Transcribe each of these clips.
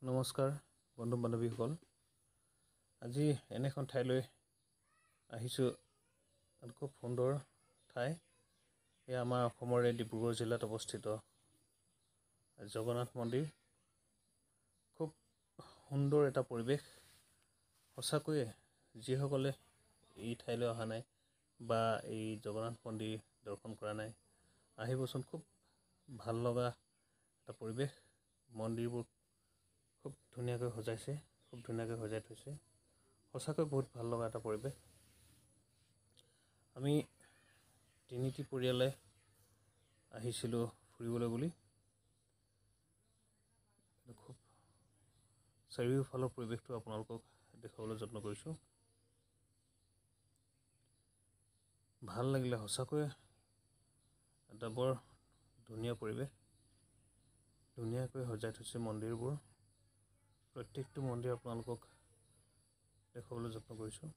নমস্কাৰ বন্ধু বান্ধৱীসকল আজি এনেখন ঠাইলৈ আহিছোঁ খুব সুন্দৰ ঠাই এয়া আমাৰ অসমৰে ডিব্ৰুগড় জিলাত অৱস্থিত জগন্নাথ মন্দিৰ খুব সুন্দৰ এটা পৰিৱেশ সঁচাকৈয়ে যিসকলে এই ঠাইলৈ অহা নাই বা এই জগন্নাথ মন্দিৰ দৰ্শন কৰা নাই আহিবচোন খুব ভাল লগা এটা পৰিৱেশ মন্দিৰবোৰ খুব ধুনীয়াকৈ সজাইছে খুব ধুনীয়াকৈ সজাই থৈছে সঁচাকৈ বহুত ভাল লগা এটা পৰিৱেশ আমি তিনিটি পৰিয়ালে আহিছিলোঁ ফুৰিবলৈ বুলি খুব চাৰিওফালৰ পৰিৱেশটো আপোনালোকক দেখাবলৈ যত্ন কৰিছোঁ ভাল লাগিলে সঁচাকৈ এটা বৰ ধুনীয়া পৰিৱেশ ধুনীয়াকৈ সজাই থৈছে মন্দিৰবোৰ প্ৰত্যেকটো মন্দিৰ আপোনালোকক দেখাবলৈ যত্ন কৰিছোঁ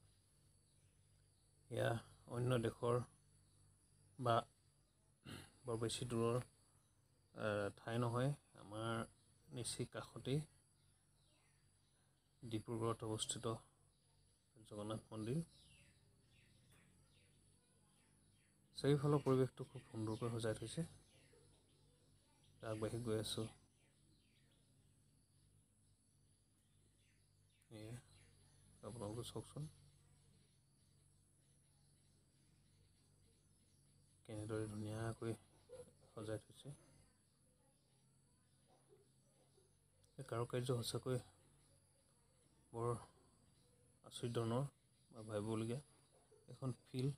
এয়া অন্য দেশৰ বা বৰ বেছি দূৰৰ ঠাই নহয় আমাৰ নিচেই কাষতেই ডিব্ৰুগড়ত অৱস্থিত জগন্নাথ মন্দিৰ চাৰিওফালৰ পৰিৱেশটো খুব সুন্দৰকৈ সজাই থৈছে আগবাঢ়ি গৈ আছোঁ এয়া আপোনালোকে চাওকচোন কেনেদৰে ধুনীয়াকৈ সজাই থৈছে এই কাৰুকাৰ্য সঁচাকৈ বৰ আচৰিত ধৰণৰ বা ভাবিবলগীয়া এখন ফিল্ড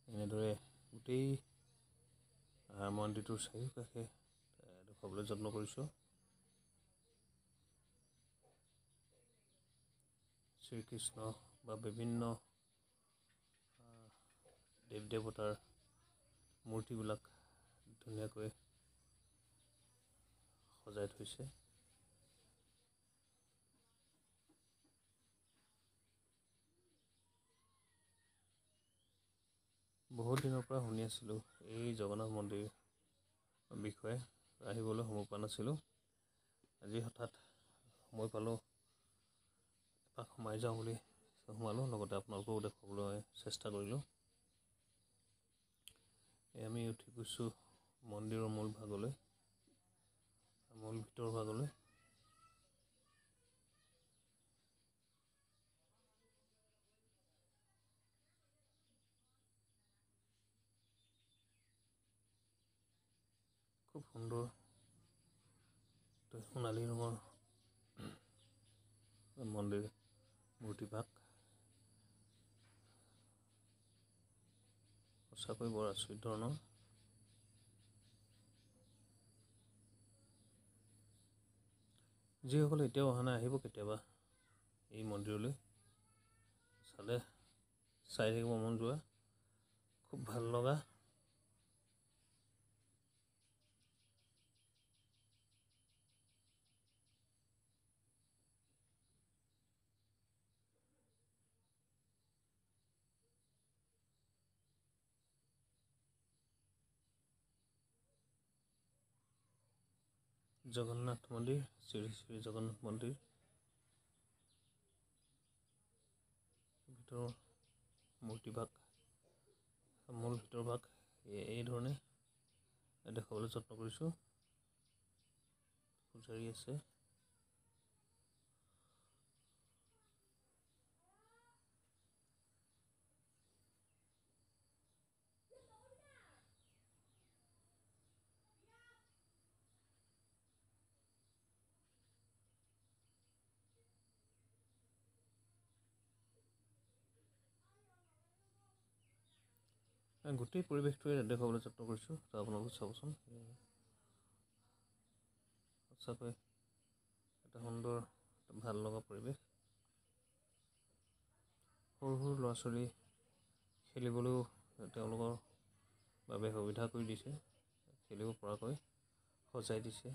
এনেদৰে গোটেই মন্দিৰটোৰ চাৰিওকাষে দেখুৱাবলৈ যত্ন কৰিছোঁ শ্ৰীকৃষ্ণ বা বিভিন্ন দেৱ দেৱতাৰ মূৰ্তিবিলাক ধুনীয়াকৈ সজাই থৈছে বহুত দিনৰ পৰা শুনি আছিলোঁ এই জগন্নাথ মন্দিৰ বিষয়ে আহিবলৈ সময় পোৱা নাছিলোঁ আজি হঠাৎ সময় পালোঁ এপাক সোমাই যাওঁ বুলি সোমালোঁ লগতে আপোনালোককো দেখুৱাবলৈ চেষ্টা কৰিলোঁ আমি উঠি গৈছোঁ মন্দিৰৰ মূল ভিতৰ ভাগলৈ খুব সুন্দৰ সোণালী ৰঙৰ মন্দিৰ মূৰ্তিভাগ সঁচাকৈ বৰ আচৰিত ধৰণৰ যিসকলে এতিয়াও অহা নাই আহিব কেতিয়াবা এই মন্দিৰলৈ চালে চাই থাকিব মন যোৱা খুব ভাল লগা জগন্নাথ মন্দিৰ শ্ৰী শ্ৰী জগন্নাথ মন্দিৰ ভিতৰৰ মূৰ্তিভাগ মূল ভিতৰ ভাগ এই ধৰণে দেখুৱাবলৈ যত্ন কৰিছোঁ পূজাৰী আছে গোটেই পৰিৱেশটোৱে দেখুৱাবলৈ যত্ন কৰিছোঁ তো আপোনালোকে চাবচোন সঁচাকৈ এটা সুন্দৰ ভাল লগা পৰিৱেশ সৰু সৰু ল'ৰা ছোৱালী খেলিবলৈও তেওঁলোকৰ বাবে সুবিধা কৰি দিছে খেলিব পৰাকৈ সজাই দিছে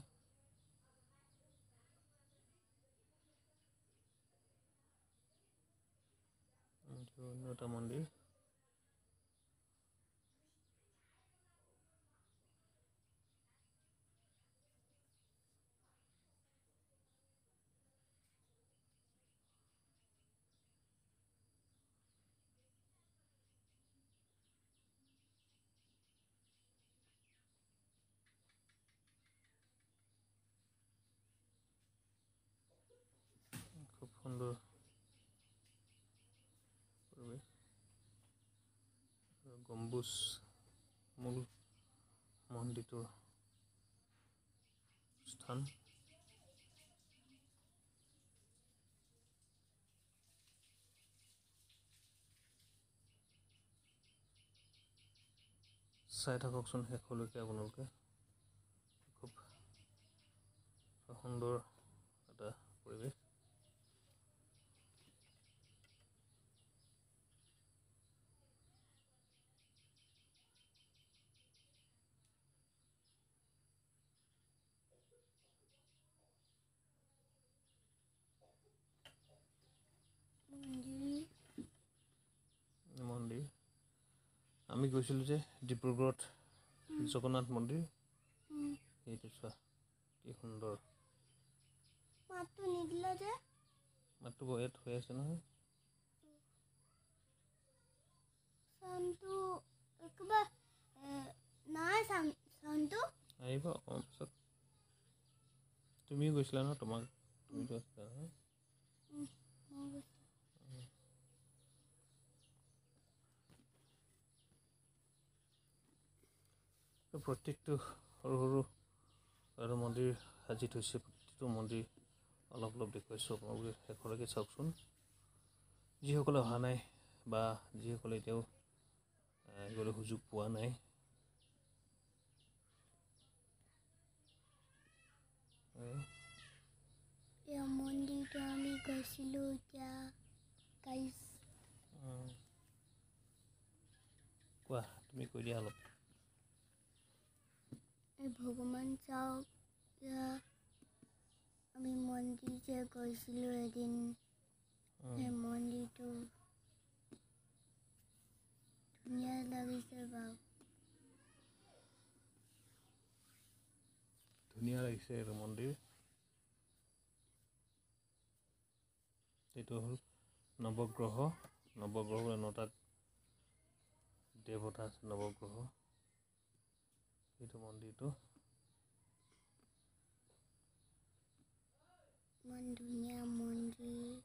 অন্য এটা মন্দিৰ সুন্দৰ পৰিৱেশ গম্বুজ মূল মন্দিৰটোৰ স্থান চাই থাককচোন শেষলৈকে আপোনালোকে খুব সুন্দৰ এটা পৰিৱেশ মন্দিৰ আমি গৈছিলোঁ যে ডিব্ৰুগড়ত জগন্নাথ মন্দিৰ সেইটো চোৱা কি সুন্দৰ মাতটো নিদিলে যে মাতটো ইয়াত হৈ আছে নহয় চাউণ্ডটো একেবাৰে নাই চাউণ্ডটো আহিব অকণমান পিছত তুমিও গৈছিলা নহয় তুমিতো আছিলা নহয় প্ৰত্যেকটো সৰু সৰু আৰু মন্দিৰ সাজি থৈছে প্ৰতিটো মন্দিৰ অলপ অলপ দেখুৱাইছোঁ আপোনালোকে শেষলৈকে চাওকচোন যিসকলে অহা নাই বা যিসকলে এতিয়াও আহিবলৈ সুযোগ পোৱা নাই এই মন্দিৰটো আমি গৈছিলোঁ এতিয়া কোৱা তুমি কৈ দিয়া অলপ এই ভগৱান চাওক আমি মন্দিৰ যে গৈছিলোঁ এদিন সেই মন্দিৰটো ধুনীয়া লাগিছে বাৰু ধুনীয়া লাগিছে এইটো মন্দিৰ এইটো হ'ল নৱগ্ৰহ 9টা দেৱতা আছে নৱগ্ৰহ এইটো মন্দিৰটো ইমান ধুনীয়া মন্দিৰ